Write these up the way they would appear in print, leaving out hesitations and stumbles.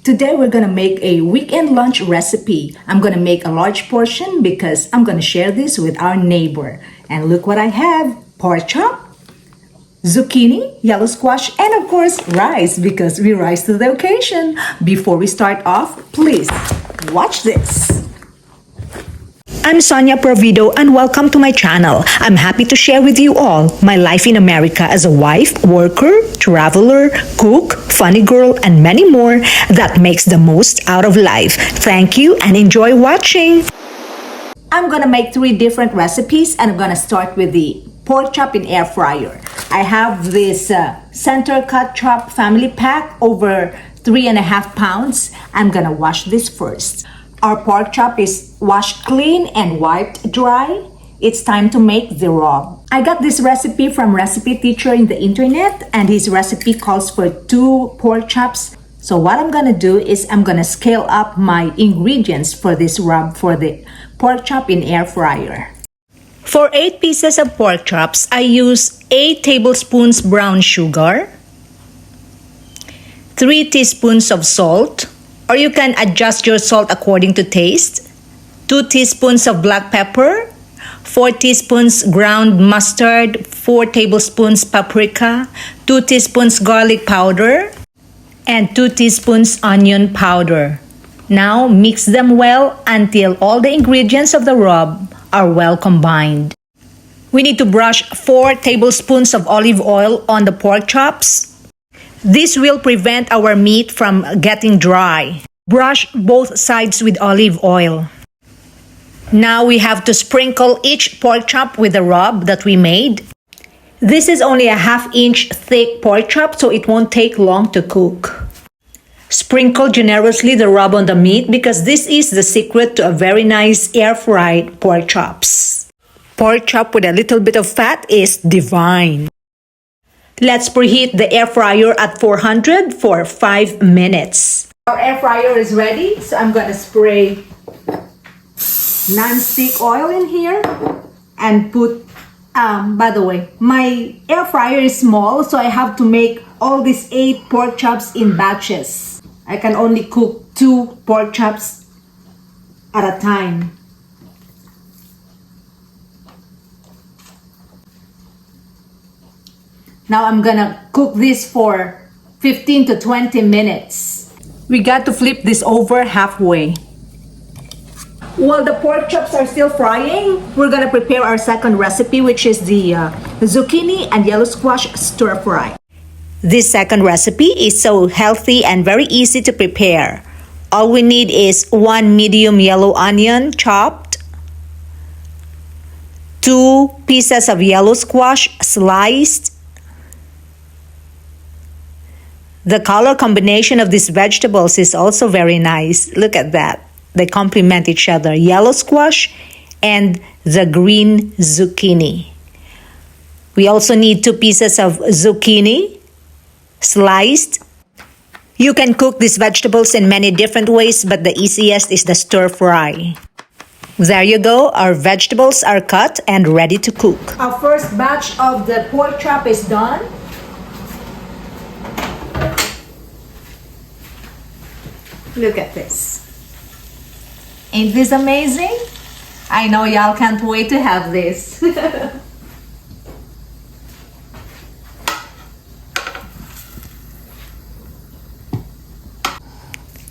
Today we're gonna make a weekend lunch recipe. I'm gonna make a large portion because I'm gonna share this with our neighbor. And look what I have: pork chop, zucchini, yellow squash, and of course rice because we rise to the occasion. Before we start off, please watch this. I'm Sonia Provido and welcome to my channel. I'm happy to share with you all my life in America as a wife, worker, traveler, cook, funny girl, and many more that makes the most out of life. Thank you and enjoy watching. I'm gonna make 3 different recipes and I'm gonna start with the pork chop in air fryer. I have this center cut chop family pack over 3.5 pounds. I'm gonna wash this first. Our pork chop is washed clean and wiped dry. It's time to make the rub. I got this recipe from Recipe Teacher in the internet and his recipe calls for 2 pork chops. So what I'm gonna do is I'm gonna scale up my ingredients for this rub for the pork chop in air fryer. For 8 pieces of pork chops, I use 8 tablespoons brown sugar, 3 teaspoons of salt, or you can adjust your salt according to taste, 2 teaspoons of black pepper, 4 teaspoons ground mustard, 4 tablespoons paprika, 2 teaspoons garlic powder, and 2 teaspoons onion powder. Now mix them well until all the ingredients of the rub are well combined. We need to brush 4 tablespoons of olive oil on the pork chops. This will prevent our meat from getting dry. Brush both sides with olive oil. Now we have to sprinkle each pork chop with the rub that we made. This is only a 1/2 inch thick pork chop, so it won't take long to cook. Sprinkle generously the rub on the meat because this is the secret to a very nice air-fried pork chops. Pork chop with a little bit of fat is divine. Let's preheat the air fryer at 400 for 5 minutes. Our air fryer is ready, so I'm gonna spray non-stick oil in here and put, by the way, my air fryer is small, so I have to make all these 8 pork chops in batches. I can only cook 2 pork chops at a time. Now I'm gonna cook this for 15 to 20 minutes. We got to flip this over halfway. While the pork chops are still frying, we're gonna prepare our second recipe, which is the zucchini and yellow squash stir fry. This second recipe is so healthy and very easy to prepare. All we need is 1 medium yellow onion chopped, 2 pieces of yellow squash sliced. The color combination of these vegetables is also very nice. Look at that. They complement each other. Yellow squash and the green zucchini. We also need 2 pieces of zucchini sliced. You can cook these vegetables in many different ways, but the easiest is the stir fry. There you go. Our vegetables are cut and ready to cook. Our first batch of the pork chop is done. Look at this. Ain't this amazing? I know y'all can't wait to have this.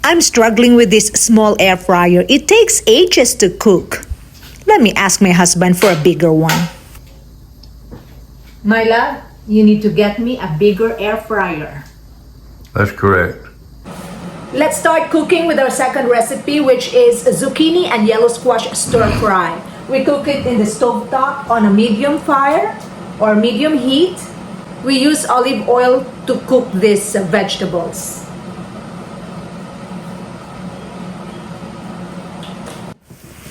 I'm struggling with this small air fryer. It takes ages to cook. Let me ask my husband for a bigger one. My love, you need to get me a bigger air fryer. That's correct. Let's start cooking with our second recipe, which is zucchini and yellow squash stir fry. We cook it in the stovetop on a medium fire or medium heat. We use olive oil to cook these vegetables.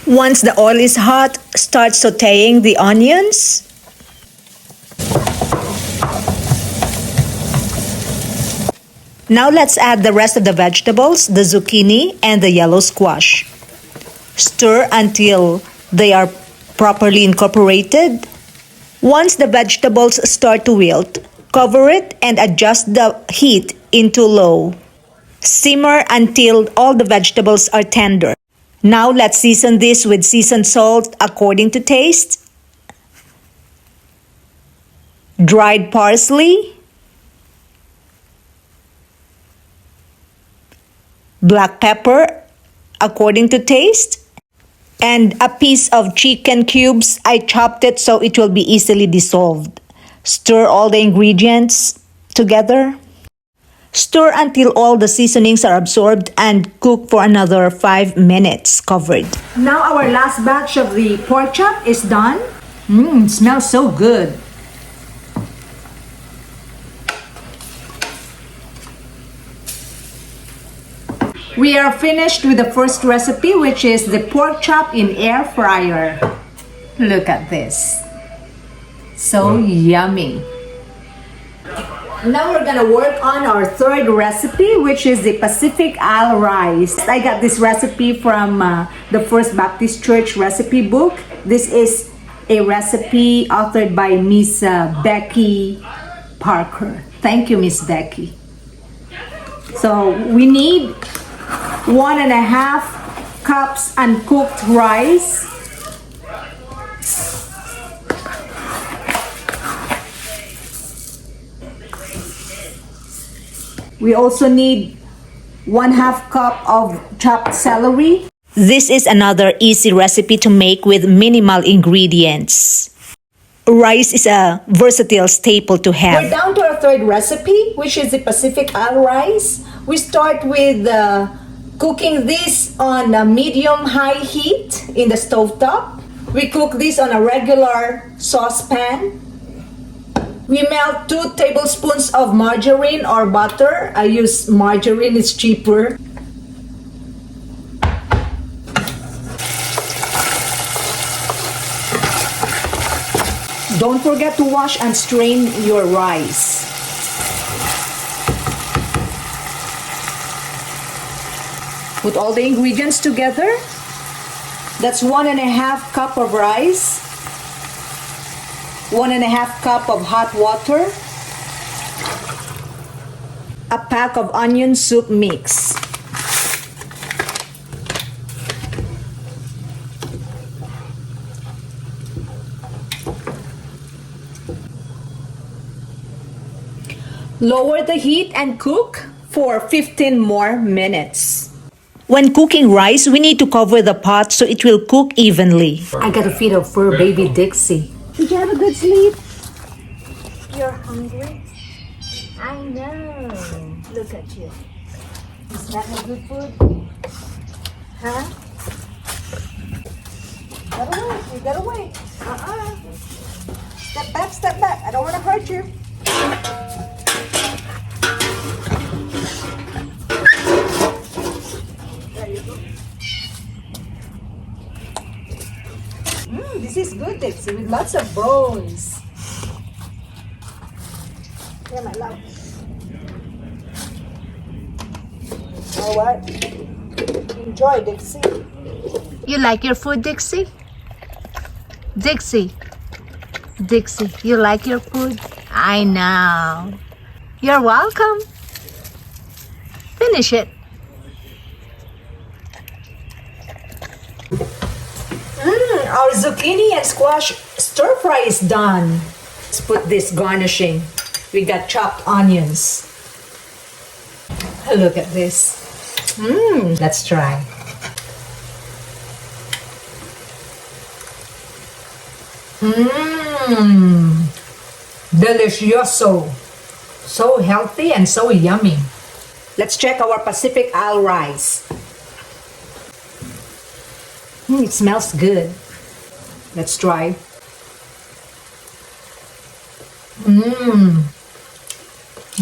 Once the oil is hot, start sauteing the onions. Now let's add the rest of the vegetables, the zucchini and the yellow squash. Stir until they are properly incorporated. Once the vegetables start to wilt, cover it and adjust the heat into low. Simmer until all the vegetables are tender. Now let's season this with seasoned salt according to taste, dried parsley, black pepper according to taste, and a piece of chicken cubes. I chopped it so it will be easily dissolved. Stir all the ingredients together. Stir until all the seasonings are absorbed and cook for another 5 minutes covered. Now our last batch of the pork chop is done. It smells so good. We are finished with the first recipe, which is the pork chop in air fryer. Look at this. So yummy. Now we're gonna work on our third recipe, which is the Pacific Isle rice. I got this recipe from the First Baptist Church recipe book. This is a recipe authored by Miss Becky Parker. Thank you, Miss Becky. So we need 1.5 cups uncooked rice, we also need 1/2 cup of chopped celery. This is another easy recipe to make with minimal ingredients. Rice is a versatile staple to have. We're down to our third recipe, which is the Pacific Isle rice. We start with cooking this on a medium-high heat in the stovetop. We cook this on a regular saucepan. We melt 2 tablespoons of margarine or butter. I use margarine, it's cheaper. Don't forget to wash and strain your rice. Put all the ingredients together. That's 1.5 cup of rice, 1.5 cup of hot water, a pack of onion soup mix. Lower the heat and cook for 15 more minutes. When cooking rice, we need to cover the pot so it will cook evenly. I gotta feed a fur baby Dixie. Did you have a good sleep? You're hungry? I know. Look at you. Is that a good food? Huh? Gotta wait. You gotta wait. Step back, step back. I don't want to hurt you. This is good, Dixie, with lots of bones. Yeah, my love. All right. Enjoy, Dixie. You like your food, Dixie? Dixie. Dixie, you like your food? I know. You're welcome. Finish it. Our zucchini and squash stir fry is done. Let's put this garnishing. We got chopped onions. Look at this. Let's try. Delicioso. So healthy and so yummy. Let's check our Pacific Isle rice. It smells good. Let's try.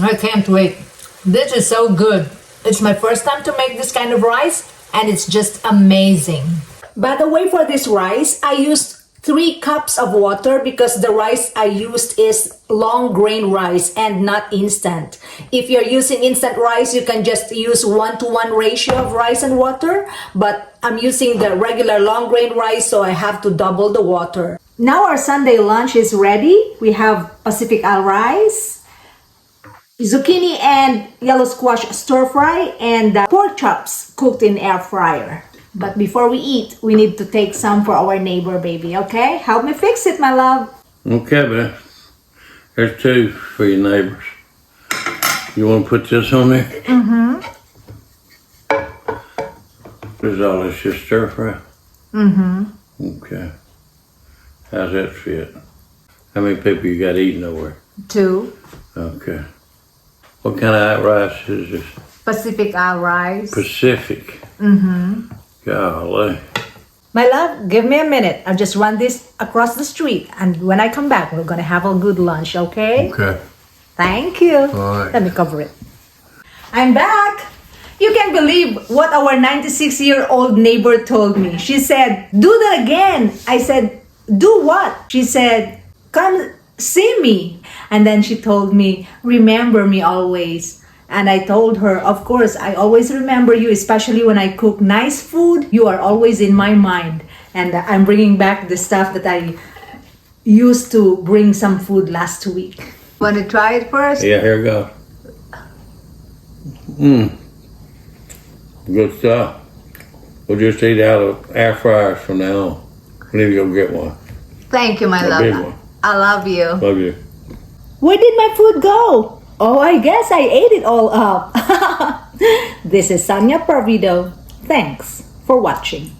I can't wait. This is so good. It's my first time to make this kind of rice and it's just amazing. By the way, for this rice, I used 3 cups of water because the rice I used is long grain rice and not instant. If you're using instant rice, you can just use 1-to-1 ratio of rice and water, but I'm using the regular long grain rice, so I have to double the water. Now our Sunday lunch is ready. We have Pacific Isle rice, zucchini and yellow squash stir fry, and pork chops cooked in air fryer. But before we eat, we need to take some for our neighbor, baby, okay? Help me fix it, my love. Okay, but there's two for your neighbors. You want to put this on there? Mm-hmm. Is all this just stir fry? Mm-hmm. Okay. How's that fit? How many people you got eating over? 2. Okay. What kind of rice is this? Pacific Isle rice. Pacific. Mm-hmm. Golly. My love, give me a minute. I'll just run this across the street, and when I come back, we're gonna have a good lunch, okay? Okay. Thank you. All right. Let me cover it. I'm back. You can't believe what our 96-year-old neighbor told me. She said, do that again. I said, do what? She said, come see me. And then she told me, remember me always. And I told her, of course, I always remember you, especially when I cook nice food. You are always in my mind. And I'm bringing back the stuff that I used to bring some food last week. Want to try it first? Yeah, here we go. Good stuff. We'll just eat out of air fryers from now on. We need to go get one. Thank you, my A love. big one. I love you. Love you. Where did my food go? Oh, I guess I ate it all up. This is Sonia Parvido. Thanks for watching.